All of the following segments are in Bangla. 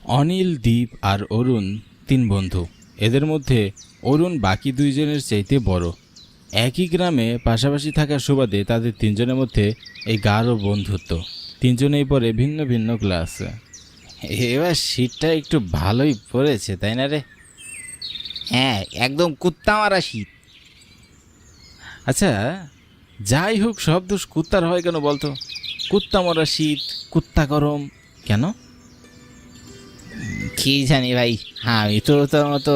অনিল, দীপ আর অরুণ তিন বন্ধু। এদের মধ্যে অরুণ বাকি দুইজনের চাইতে বড়। একই গ্রামে পাশাপাশি থাকার সুবাদে তাদের তিনজনের মধ্যে এই গাঢ় বন্ধুত্ব। তিনজনেই পড়ে ভিন্ন ভিন্ন ক্লাসে। এবার শীতটা একটু ভালোই পড়েছে, তাই না রে? হ্যাঁ, একদম কুত্তা মারা শীত। আচ্ছা, যাই হোক, সব দোষ কুত্তার হয় কেন বলতো? কুত্তা মরা শীত, কুত্তা গরম কেন? কি জানি ভাই, হ্যাঁ আমি তো তোর মতো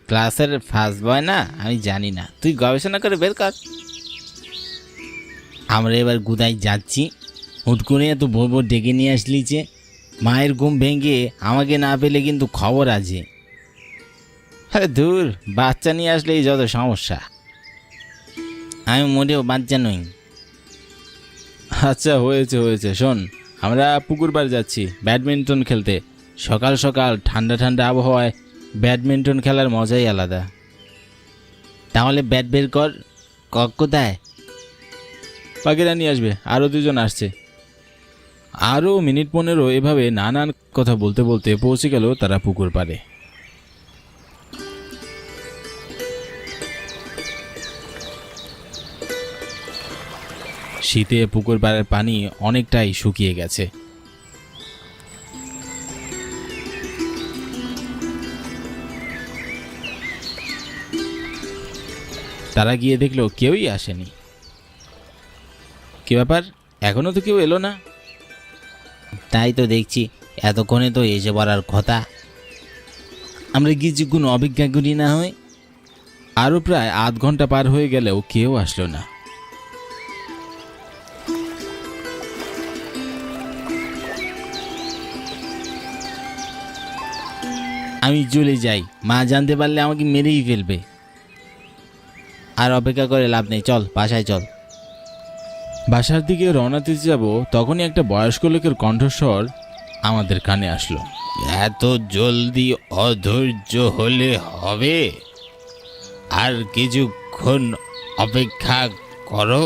ক্লাসের ফার্স্ট বয় না, আমি জানি না, তুই গবেষণা করে বের কর। আমরা এবার গুদাই যাচ্ছি, হুট করে এত ভোর ভোর ডেকে নিয়ে আসলি যে, মায়ের ঘুম ভেঙে আমাকে না পেলে কিন্তু খবর আছে। আরে দূর, বাচ্চা নিয়ে আসলেই যত সমস্যা। আমি মোটেও বাচ্চা নই। আচ্ছা, হয়েছে হয়েছে, শোন, আমরা পুকুর পাড়ে যাচ্ছি ব্যাডমিন্টন খেলতে। সকাল সকাল ঠান্ডা ঠান্ডা আবহাওয়ায় ব্যাডমিন্টন খেলার মজাই আলাদা। তাহলে ব্যাট বের কর। কোথায়? পাখিরা নিয়ে আসবে, আরও দুজন আসছে। আরও মিনিট 15 এভাবে নানান কথা বলতে বলতে পৌঁছে গেল তারা পুকুর পাড়ে। শীতে পুকুর পাড়ের পানি অনেকটাই শুকিয়ে গেছে। তারা গিয়ে দেখলো কেউই আসেনি। কি ব্যাপার, এখনো তো কেউ এলো না? তাই তো দেখছি, এতক্ষণে তো এসে পড়ার কথা। আমরা কিছুক্ষণ অপেক্ষা করি না হয়। আরও প্রায় আধ ঘন্টা পার হয়ে গেলেও কেউ আসলো না। আমি চলে যাই, মা জানতে পারলে আমাকে মেরেই ফেলবে। আর অপেক্ষা করে লাভ নেই, চল বাসায় চল। বাসার দিকে রওনা দিতে যাব, তখনই একটা বয়স্ক লোকের কণ্ঠস্বর আমাদের কানে আসলো। এত জলদি অধৈর্য হলে হবে? আর কিছুক্ষণ অপেক্ষা করো।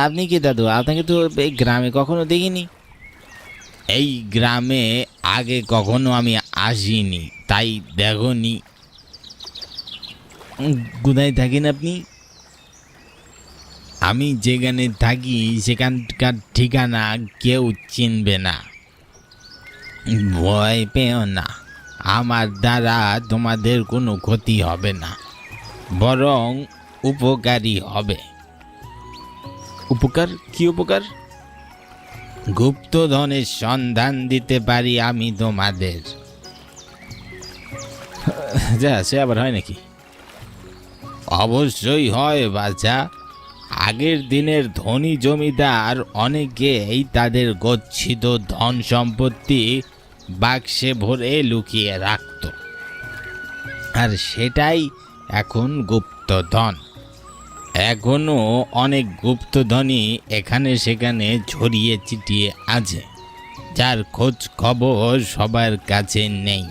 আপনি কি দাদু? আপনাকে তো এই গ্রামে কখনো দেখিনি। এই গ্রামে আগে কখনো আমি আসিনি, তাই দেখনি। কোথায় থাকেন আপনি? আমি যেখানে থাকি সেখানকার ঠিকানা কেউ চিনবে না। ভয় পেও না, আমার দ্বারা তোমাদের কোনো ক্ষতি হবে না, বরং উপকারী হবে। উপকার? কি উপকার? গুপ্তধনের সন্ধান দিতে পারি আমি তোমাদের। যা, সে আবার হয় নাকি? অবশ্যই হয় বাছা। আগের দিনের ধনী জমিদার অনেকেই তাদের গচ্ছিত ধন সম্পত্তি বাক্সে ভরে লুকিয়ে রাখত, আর সেটাই এখন গুপ্তধন। এখনো অনেক গুপ্তধনই এখানে সেখানে ছড়িয়ে ছিটিয়ে আছে, যার খোঁজ খবর সবার কাছে নেই।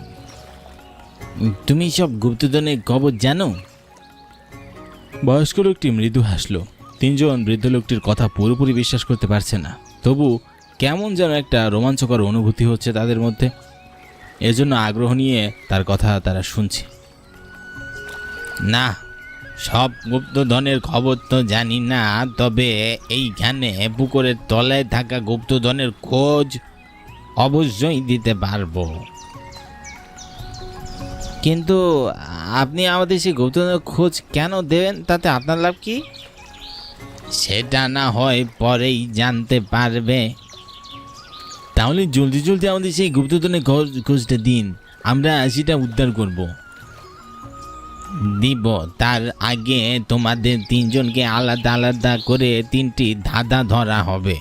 তুমি সব গুপ্তধনের খবর জানো? বয়স্ক লোকটি মৃদু হাসলো। তিনজন বৃদ্ধ লোকটির কথা পুরোপুরি বিশ্বাস করতে পারছে না, তবু কেমন যেন একটা রোমাঞ্চকর অনুভূতি হচ্ছে তাদের মধ্যে। এজন্য আগ্রহ নিয়ে তার কথা তারা শুনছে। না, সব গুপ্তধনের খবর তো জানি না, তবে এইখানে পুকুরের তলায় থাকা গুপ্তধনের খোঁজ অবশ্যই দিতে পারবো। কিন্তু আপনি আমাদের সেই গুপ্তধনের খোঁজ কেন দেবেন? তাতে আপনার লাভ কি? সেটা না হয় পরেই জানতে পারবে। তাহলে জলদি জলদি আমাদের সেই গুপ্তধনের খোঁজটা দিন, আমরা সেটা উদ্ধার করব। দিব, তার আগে তোমাদের তিনজনকে আলাদা আলাদা করে 3টি ধাঁধা ধরা হবে।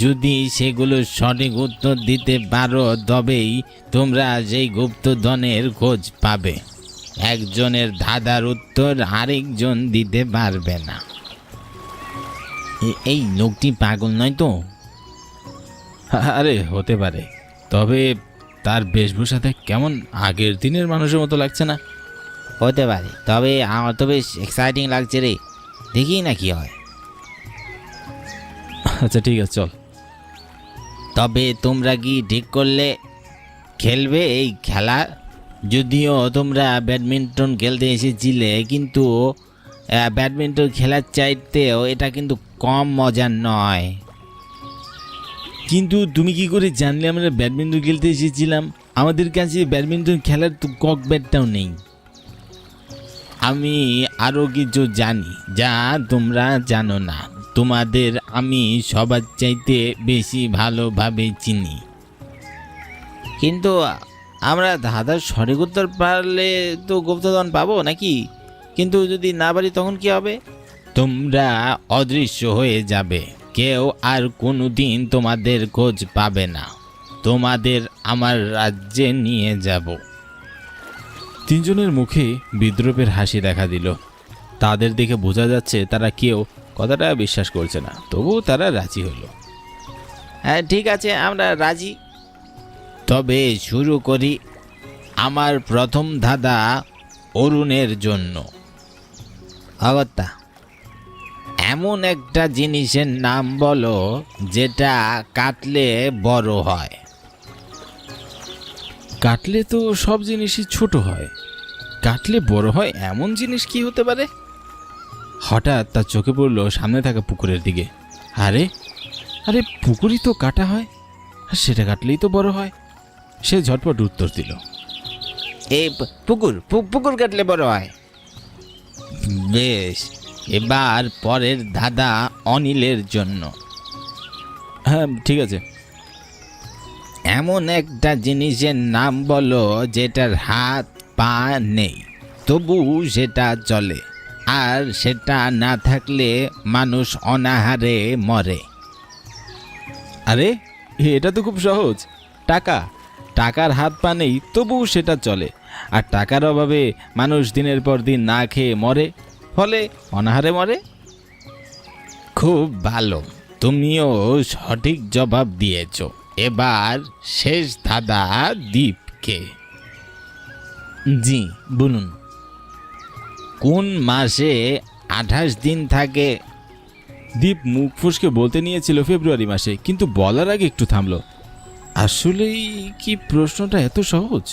যদি সেগুলো সঠিক উত্তর দিতে পারো তবেই তোমরা সেই গুপ্তধনের খোঁজ পাবে। একজনের ধাঁধার উত্তর আরেকজন দিতে পারবে না। এই লোকটি পাগল নয় তো? আরে হতে পারে, তবে তার বেশভূষাতে কেমন আগের দিনের মানুষের মতো লাগছে না? হতে পারে, তবে আমার তো বেশ এক্সাইটিং লাগছে রে, দেখি না কি হয়। আচ্ছা ঠিক আছে, চল। তবে তোমরা কি ঠিক করলে খেলবে এই খেলা? যদিও তোমরা ব্যাডমিন্টন খেলতে এসেছিলে, কিন্তু ব্যাডমিন্টন খেলার চাইতেও এটা কিন্তু কম মজার নয়। কিন্তু তুমি কি করে জানলে আমরা ব্যাডমিন্টন খেলতে এসেছিলাম? আমাদের কাছে ব্যাডমিন্টন খেলার তো কক ব্যাটটাও নেই। আমি আরও কিছু জানি যা তোমরা জানো না। তোমাদের আমি সবার চাইতে বেশি ভালোভাবে চিনি। কিন্তু আমরা দাদার সঠিক উত্তর পারলে তো গুপ্তধন পাবো নাকি? কিন্তু যদি না পারি তখন কি হবে? তোমরা অদৃশ্য হয়ে যাবে, কেউ আর কোনোদিন তোমাদের খোঁজ পাবে না। তোমাদের আমার রাজ্যে নিয়ে যাব। তিনজনের মুখে বিদ্রূপের হাসি দেখা দিল। তাদের দেখে বোঝা যাচ্ছে তারা কেউ কথাটা বিশ্বাস করছে না, তবুও তারা রাজি হলো। হ্যাঁ ঠিক আছে, আমরা রাজি। তবে শুরু করি। আমার প্রথম ধাঁধা অরুণের জন্য। অগত্যা, এমন একটা জিনিসের নাম বলো যেটা কাটলে বড় হয়। কাটলে তো সব জিনিসই ছোট হয়, কাটলে বড় হয় এমন জিনিস কি হতে পারে? হঠাৎ তার চোখে পড়ল সামনে থাকা পুকুরের দিকে। আরে আরে, পুকুরই তো কাটা হয়, আর সেটা কাটলেই তো বড় হয়। সে ঝটপট উত্তর দিল, এই পুকুর পুকুর কাটলে বড় হয়। বেশ, এবার পরের ধাঁধা অনিলের জন্য। হ্যাঁ ঠিক আছে। এমন একটা জিনিসের নাম বলো যেটার হাত পা নেই, তবু সেটা চলে, আর সেটা না থাকলে মানুষ অনাহারে মরে। আরে এটা তো খুব সহজ, টাকা। টাকার হাত পা নেই, তবুও সেটা চলে, আর টাকার অভাবে মানুষ দিনের পর দিন না খেয়ে মরে, ফলে অনাহারে মরে। খুব ভালো, তুমিও সঠিক জবাব দিয়েছ। এবার শেষ ধাঁধা দীপকে। জি বলুন। কোন মাসে 28 দিন থাকে? দীপ মুখ ফুসকে বলতে নিয়েছিল ফেব্রুয়ারি মাসে, কিন্তু বলার আগে একটু থামলো। আসলেই কি প্রশ্নটা এত সহজ?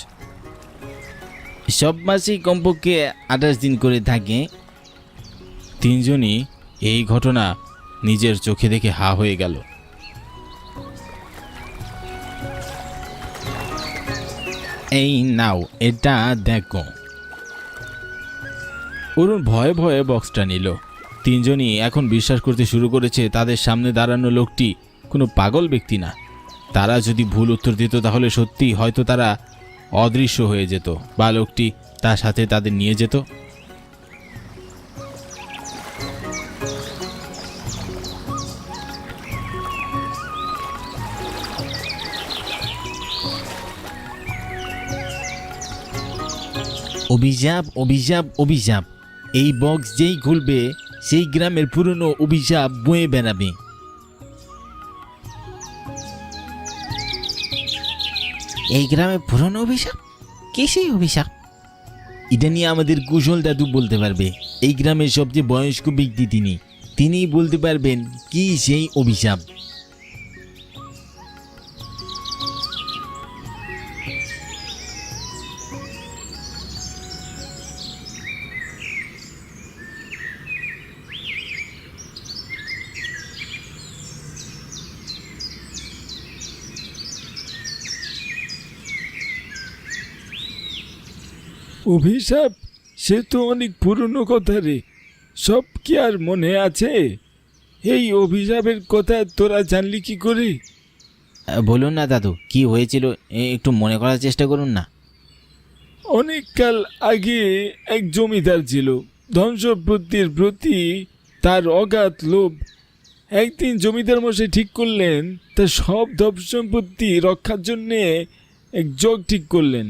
সব মাসেই কমপক্ষে 28 দিন করে থাকে। তিনজনই এই ঘটনা নিজের চোখে দেখে হা হয়ে গেল। এই নাও, এটা দেখো। অরুণ ভয়ে ভয়ে বক্সটা নিল। তিনজনই এখন বিশ্বাস করতে শুরু করেছে তাদের সামনে দাঁড়ানো লোকটি কোনো পাগল ব্যক্তি না। তারা যদি ভুল উত্তর দিত তাহলে সত্যি হয়তো তারা অদৃশ্য হয়ে যেত, বা লোকটি তার সাথে তাদের নিয়ে যেত। অভিশাপ অভিশাপ অভিশাপ, এই বক্স যেই খুলবে সেই গ্রামের পুরনো অভিশাপ বয়ে বেড়াবে। এই গ্রামে পুরনো অভিশাপ? কি সেই অভিশাপ? এটা নিয়ে আমাদের কুশল দাদু বলতে পারবে। এই গ্রামের সবচেয়ে বয়স্ক ব্যক্তি তিনিই বলতে পারবেন কি সেই অভিশাপ। অভিশাপ? সে তো অনেক পুরনো কথা রে, সব কি আর মনে আছে? এই অভিশাপের কথা তোরা জানলি কি করে? বলুন না দাদু, কি হয়েছিল একটু মনে করার চেষ্টা করুন না। অনেক কাল আগে এক জমিদার ছিল, ধন সম্পত্তির প্রতি তার অগাধ লোভ। একদিন জমিদার মশাই ঠিক করলেন তার সব ধন সম্পত্তি রক্ষার জন্যে এক যোগ ঠিক করলেন।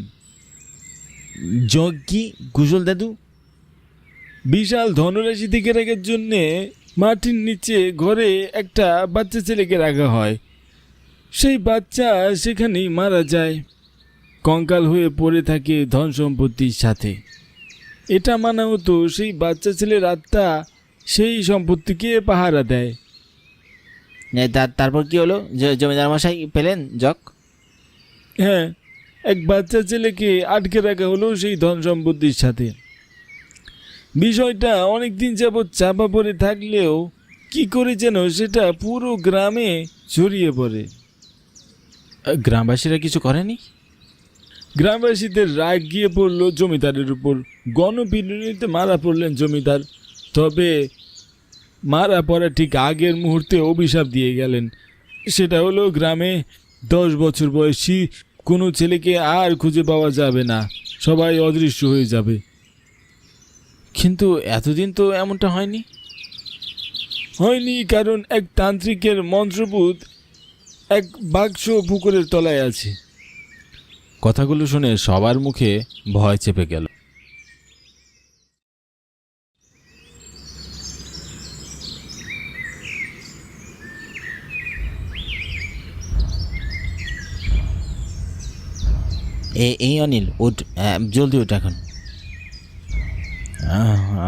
যোগ কি কুশল দাদু? বিশাল ধনরাশি থেকে রাখার জন্যে মাটির নিচে ঘরে একটা বাচ্চা ছেলেকে রাখা হয়। সেই বাচ্চা সেখানেই মারা যায়, কঙ্কাল হয়ে পড়ে থাকে ধন সম্পত্তির সাথে। এটা মানা হতো সেই বাচ্চা ছেলের আত্মা সেই সম্পত্তিকে পাহারা দেয়। তারপর কি হলো? জমিদার মশাই পেলেন জগ? হ্যাঁ, এক বাচ্চা ছেলেকে আটকে রাখা হলো সেই ধন সম্পত্তির সাথে। বিষয়টা অনেক দিন যাবৎ চাপা পড়ে থাকলেও কি করে যেন সেটা পুরো গ্রামে ছড়িয়ে পড়ে। গ্রামবাসীরা কিছু করেনি? গ্রামবাসীদের রাগ গিয়ে পড়ল জমিদারের উপর। গণপিটুনিতে মারা পড়লেন জমিদার। তবে মারা পড়া ঠিক আগের মুহূর্তে অভিশাপ দিয়ে গেলেন। সেটা হলো গ্রামে 10 বছর বয়সী কোনো ছেলেকে আর খুঁজে পাওয়া যাবে না, সবাই অদৃশ্য হয়ে যাবে। কিন্তু এতদিন তো এমনটা হয়নি। হয়নি কারণ এক তান্ত্রিকের মন্ত্রপুত এক বাক্স পুকুরের তলায় আছে। কথাগুলো শুনে সবার মুখে ভয় চেপে গেল। এই অনিল, উঠ, জলদি উঠ এখন।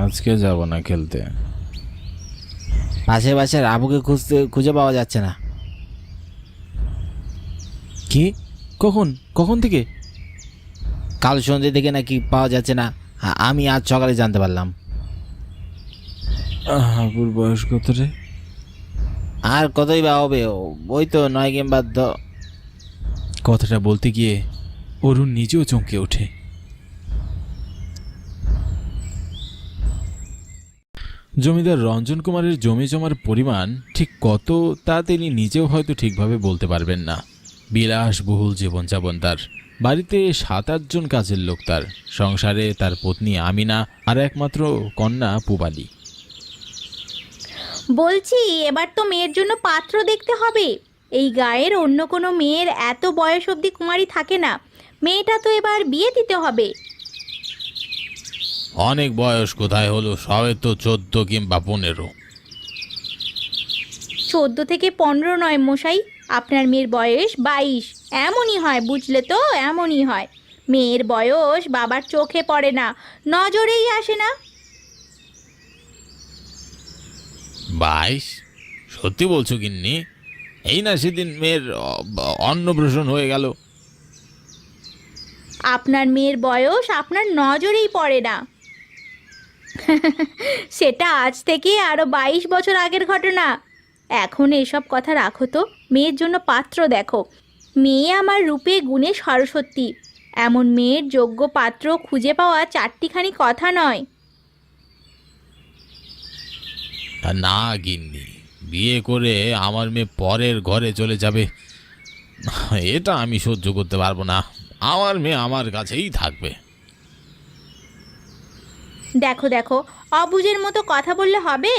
আজকে যাব না খেলতে। পাশের বাসার আবুকে খুঁজে পাওয়া যাচ্ছে না। কি? কখন কখন থেকে? কাল সন্ধ্যে থেকে নাকি পাওয়া যাচ্ছে না। আমি আজ সকালে জানতে পারলাম। আবুর বয়স কত রে? আর কতই বা হবে, ওই তো 9 কিংবা 10। কথাটা বলতে গিয়ে অরুণ নিজেও চমকে ওঠে। জমিদার রঞ্জন কুমারের জমি জমার পরিমাণ ঠিক কত তা তিনি নিজেও হয়তো ঠিকভাবে বলতে পারবেন না। বিলাসবহুল জীবনযাপন তার। বাড়িতে 7-8 জন কাজের লোক তার। সংসারে তার পত্নী আমিনা আর একমাত্র কন্যা পুবালি। বলছি এবার তো মেয়ের জন্য পাত্র দেখতে হবে। এই গায়ের অন্য কোনো মেয়ের এত বয়স অবধি কুমারী থাকে না। মেয়েটা তো এবার বিয়ে দিতে হবে। অনেক বয়স কোথায় হলো, সবে তো 14 কিংবা 15। 14 থেকে 15 নয় মশাই, আপনার মেয়ের বয়স 22। এমনই হয়, বুঝলে তো, এমনই হয়। মেয়ের বয়স বাবার চোখে পড়ে না, নজরেই আসে না। 22? সত্যি বলছো গিন্নি? এই না সেদিন মেয়ের অন্নপ্রাশন হয়ে গেল। আপনার মেয়ের বয়স আপনার নজরেই পড়ে না। সেটা আজ থেকে আরো 22 বছর আগের ঘটনা। এখন এসব কথা রাখো তো, মেয়ের জন্য পাত্র দেখো। মেয়ে আমার রূপে গুণে সরস্বতী। এমন মেয়ের যোগ্য পাত্র খুঁজে পাওয়া 4টিখানি কথা নয়। না গিন্নি, বিয়ে করে আমার মেয়ে পরের ঘরে চলে যাবে, এটা আমি সহ্য করতে পারবো না। আমার মেয়ে আমার কাছেই থাকবে। দেখো দেখো, অবুঝের মতো কথা বললে হবে?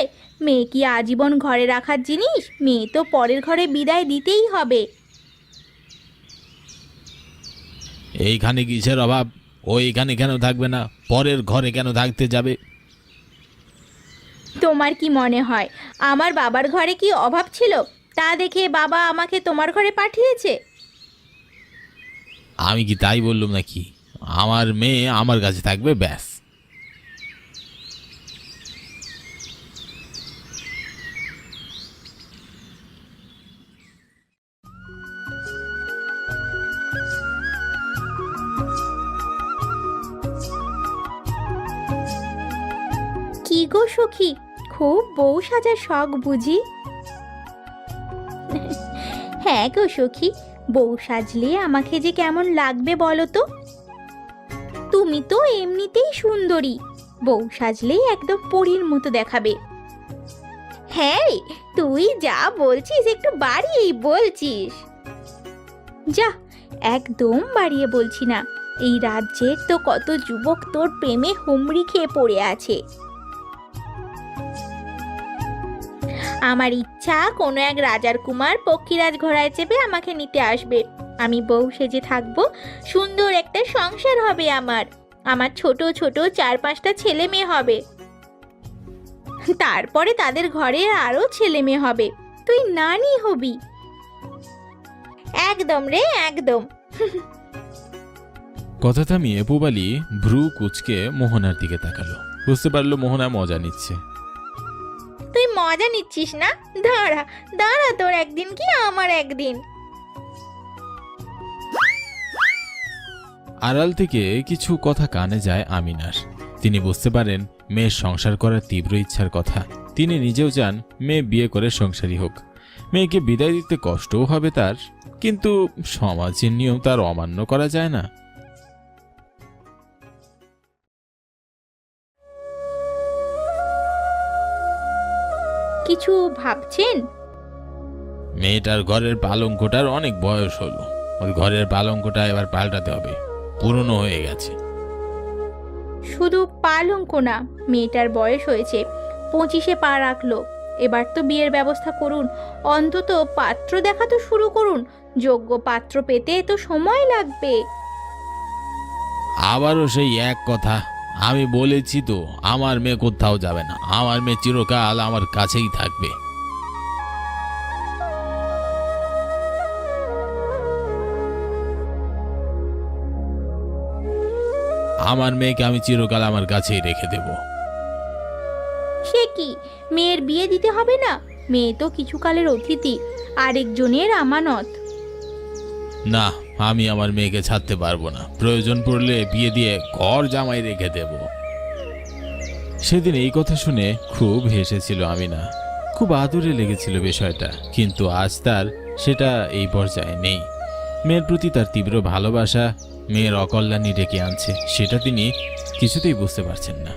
মেয়ে কি আজীবন ঘরে রাখার জিনিস? মেয়ে তো পরের ঘরে বিদায় দিতেই হবে। এইখানে কিসের অভাব? ও এইখানে কেন থাকবে না? পরের ঘরে কেন থাকতে যাবে? তোমার কি মনে হয় আমার বাবার ঘরে কি অভাব ছিল? তা দেখে বাবা আমাকে তোমার ঘরে পাঠিয়েছে? আমি কি তাই বললাম নাকি? আমার মেয়ে আমার কাছে থাকবে, ব্যাস। কি গো সখী, খুব বউ সাজার শখ বুঝি? হ্যাঁ গো সখী, বউ সাজলে আমাকে যে কেমন লাগবে বলো তো? তুমি তো এমনিতেই সুন্দরী, বউ সাজলে একদম পরীর মতো দেখাবে। হ্যাঁ, তুই যা বলছিস একটু বাড়িয়েই বলছিস। যা, একদম বাড়িয়ে বলছি না। এই রাজ্যের তো কত যুবক তোর প্রেমে হুমড়ি খেয়ে পড়ে আছে। আমার ইচ্ছা কোনো এক রাজার কুমার পক্ষীরাজ ঘোড়ায় চেপে আমাকে নিতে আসবে। আমি বউ সেজে থাকবো, সুন্দর একটা সংসার হবে আমার। আমার ছোট ছোট 4-5টা ছেলে মেয়ে হবে। তারপরে তাদের ঘরে আরো ছেলে মেয়ে হবে। তুই নানি হবি। একদম রে, একদম। কথা থামিয়ে পূবালী ভ্রু কুচকে মোহনার দিকে তাকালো। বুঝতে পারলো মোহনা মজা নিচ্ছে। তুই মজা নিচ্ছিস না? দাঁড়া দাঁড়া, তোর একদিন কি আমার একদিন। আড়াল থেকে কিছু কথা কানে যায় আমিনার। তিনি বুঝতে পারেন মেয়ের সংসার করার তীব্র ইচ্ছার কথা। তিনি নিজেও চান মেয়ে বিয়ে করে সংসারী হোক। মেয়েকে বিদায় দিতে কষ্টও হবে তার, কিন্তু সমাজের নিয়ম তার অমান্য করা যায় না। কিছু ভাবছেন? মেয়েটার ঘরের পালঙ্কটার অনেক বয়স হলো, ওই ঘরের পালঙ্কটা এবার পাল্টাতে হবে, পুরনো হয়ে গেছে। শুধু পালঙ্ক না, মেয়েটার বয়স হয়েছে, 25-এ পা রাখলো। এবার তো বিয়ের ব্যবস্থা করুন, অন্তত পাত্র দেখা তো শুরু করুন। যোগ্য পাত্র পেতে তো সময় লাগবে। আবারও সেই এক কথা, আমি বলেছি তো আমার মেয়ে কোথাও যাবে না, আমার মেয়ে চিরকাল আমার কাছেই থাকবে। আমার মেয়েকে আমি চিরকাল আমার কাছেই রেখে দেব। সে কি, মেয়ের বিয়ে দিতে হবে না? মেয়ে তো কিছুকালের অতিথি, আরেকজনের আমানত। না, আমি আমার মেয়েকে ছাড়তে পারবো না, প্রয়োজন পড়লে বিয়ে দিয়ে ঘর জামাই রেখে দেব। সেদিন এই কথা শুনে খুব হেসেছিল আমিনা। খুব আদরে লেগেছিল বিষয়টা, কিন্তু আজ তার সেটা এই পর্যায়ে নেই। মেয়ের প্রতি তার তীব্র ভালোবাসা মেয়ের অকল্যাণী ডেকে আনছে, সেটা তিনি কিছুতেই বুঝতে পারছেন না।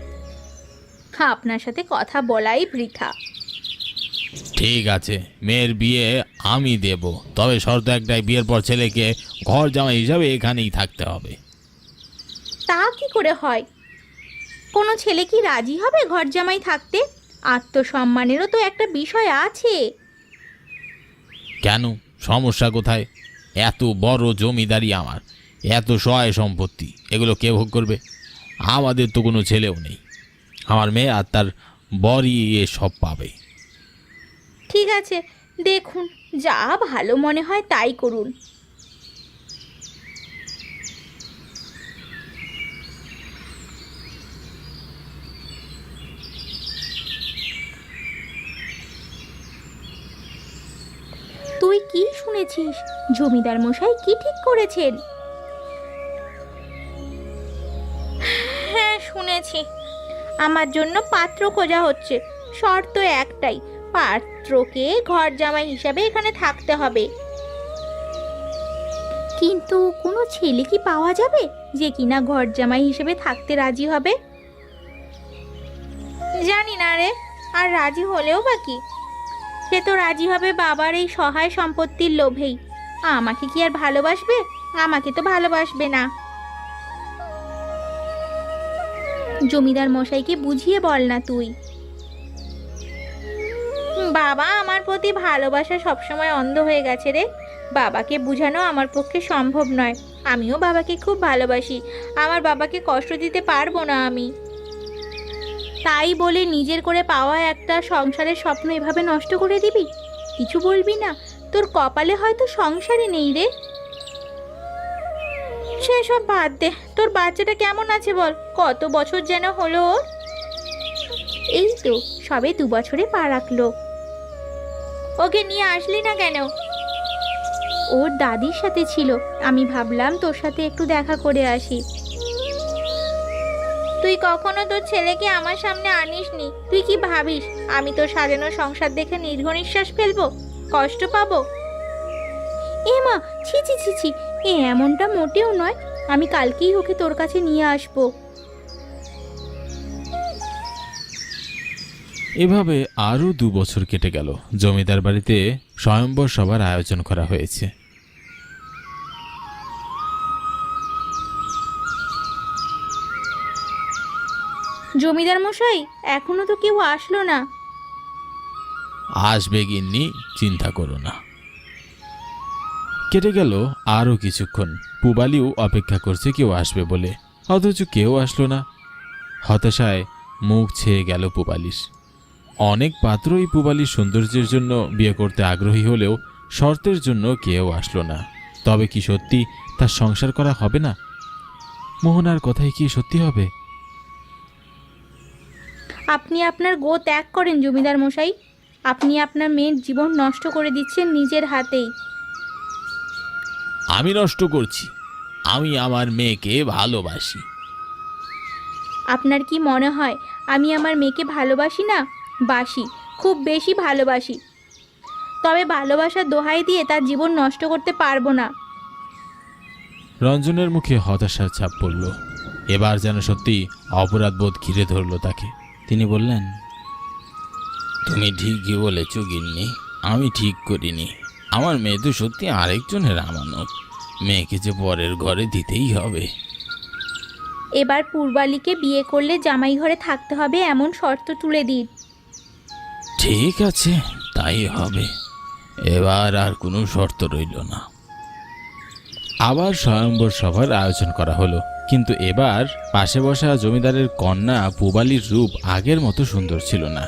আপনার সাথে কথা বলাই বৃথা। ঠিক আছে, মেয়ের বিয়ে আমি দেব, তবে শর্ত একটাই, বিয়ের পর ছেলেকে ঘর জামাই হিসাবে এখানেই থাকতে হবে। তা কি করে হয়? কোনো ছেলে কি রাজি হবে ঘর জামাই থাকতে? আত্মসম্মানেরও তো একটা বিষয় আছে। কেন, সমস্যা কোথায়? এত বড় জমিদারি আমার, এত সহায় সম্পত্তি, এগুলো কে ভোগ করবে? আমাদের তো কোনো ছেলেও নেই, আমার মেয়ে আর তার বরই এসব পাবে। ঠিক আছে, দেখুন, যা ভালো মনে হয় তাই করুন। তুই কি শুনেছিস? জমিদার মশাই কি ঠিক করেছেন? হ্যাঁ শুনেছি, আমার জন্য পাত্র খোঁজা হচ্ছে। শর্ত একটাই, পাত্রকে ঘর জামাই হিসাবে এখানে থাকতে হবে। কিন্তু কোনো ছেলে কি পাওয়া যাবে যে কিনা ঘর জামাই হিসেবে থাকতে রাজি হবে? জানি না রে, আর রাজি হলেও বা কি? সে তো রাজি হবে বাবার এই সহায় সম্পত্তির লোভেই। আমাকে কি আর ভালোবাসবে? আমাকে তো ভালোবাসবে না। জমিদার মশাইকে বুঝিয়ে বল না তুই। বাবা আমার প্রতি ভালোবাসা সবসময় অন্ধ হয়ে গেছে রে। বাবাকে বোঝানো আমার পক্ষে সম্ভব নয়। আমিও বাবাকে খুব ভালোবাসি, আমার বাবাকে কষ্ট দিতে পারবো না আমি। তাই বলে নিজের করে পাওয়া একটা সংসারের স্বপ্ন এভাবে নষ্ট করে দিবি? কিছু বলবি না? তোর কপালে হয়তো সংসারই নেই রে। সেসব বাদ দে, তোর বাচ্চাটা কেমন আছে বল? কত বছর যেন হলো ওর? এই তো সবে 2 বছরে পা রাখলো। ওকে নিয়ে আসলি না কেন? ওর দাদির সাথে ছিল, আমি ভাবলাম তোর সাথে একটু দেখা করে আসি। তুই কখনো তোর ছেলেকে আমার সামনে আনিসনি। তুই কি ভাবিস আমি তোর সাজানো সংসার দেখে দীর্ঘ নিঃশ্বাস ফেলবো, কষ্ট পাবো? এ মা, ছি ছি ছি ছি, এমনটা মোটেও নয়। আমি কালকেই ওকে তোর কাছে নিয়ে আসবো। এভাবে আরও 2 বছর কেটে গেল। জমিদার বাড়িতে স্বয়ম্বর সভার আয়োজন করা হয়েছে। জমিদার মশাই, এখনো তো কেউ আসলো না। আসবে গিন্নি, চিন্তা করো না। কেটে গেল আরও কিছুক্ষণ। পূবালিও অপেক্ষা করছে কেউ আসবে বলে, অথচ কেউ আসলো না। হতাশায় মুখ ছেয়ে গেল পূবালির। অনেক পাত্রই পূবালির সৌন্দর্যের জন্য বিয়ে করতে আগ্রহী হলেও শর্তের জন্য কেউ আসলো না। তবে কি সত্যি তার সংসার করা হবে না? মোহনার কথাই কি সত্যি হবে? আপনি আপনার গো ত্যাগ করেন জমিদার মশাই। আপনি আপনার মেয়ের জীবন নষ্ট করে দিচ্ছেন নিজের হাতেই। আমি নষ্ট করছি? আমি আমার মেয়েকে ভালোবাসি। আপনার কি মনে হয় আমি আমার মেয়েকে ভালোবাসি না? বাসি, খুব বেশি ভালোবাসি। তবে ভালোবাসার দোহাই দিয়ে তার জীবন নষ্ট করতে পারবো না। রঞ্জনের মুখে হতাশার ছাপ পড়ল। এবার যেন সত্যি অপরাধবোধ ঘিরে ধরল তাকে। তিনি বললেন, তুমি ঠিকই বলেছ গিন্নি, আমি ঠিক করিনি। আমার মেয়ে তো সত্যি আরেকজনের আমানত। মেয়েকে যে পরের ঘরে দিতেই হবে। এবার পূর্বালীকে বিয়ে করলে জামাই ঘরে থাকতে হবে এমন শর্ত তুলে দিন। ঠিক আছে, তাই হবে। এবার আর কোনো শর্ত রইল না। আবার স্বয়ম্বর সভার আয়োজন করা হলো, কিন্তু এবার পাশে বসা জমিদারের কন্যা পূবালীর রূপ আগের মতো সুন্দর ছিল না।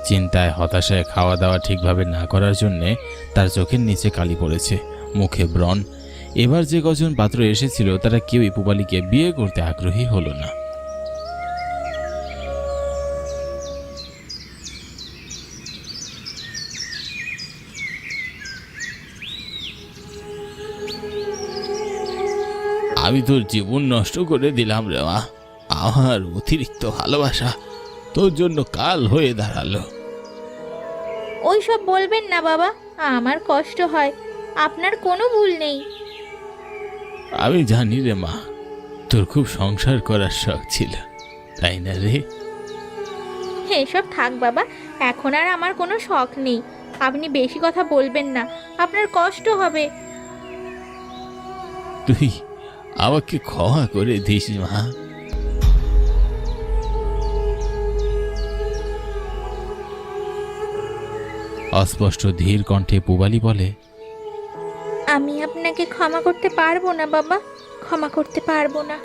চিন্তায় হতাশায় খাওয়া দাওয়া ঠিকভাবে না করার জন্যে তার চোখের নিচে কালি পড়েছে, মুখে ব্রণ। এবার যে কজন পাত্র এসেছিল তারা কেউই পূবালীকে বিয়ে করতে আগ্রহী হলো না। আমি তোর জীবন নষ্ট করে দিলাম রে মা। আমার অতিরিক্ত ভালোবাসা তোর জন্য কাল হয়ে দাঁড়ালো। ওই সব বলবেন না বাবা, আমার কষ্ট হয়। আপনার কোনো ভুল নেই। আমি জানি রে মা, তোর খুব সংসার করার শখ ছিল, তাই না রে? এসব থাক বাবা, এখন আর আমার কোনো শখ নেই। আপনি বেশি কথা বলবেন না, আপনার কষ্ট হবে। তুই আমাকে ক্ষমা করে দিস মা। অস্পষ্ট ধীর কণ্ঠে পূবালী বলে, আমি আপনাকে ক্ষমা করতে পারবো না বাবা, ক্ষমা করতে পারবো না।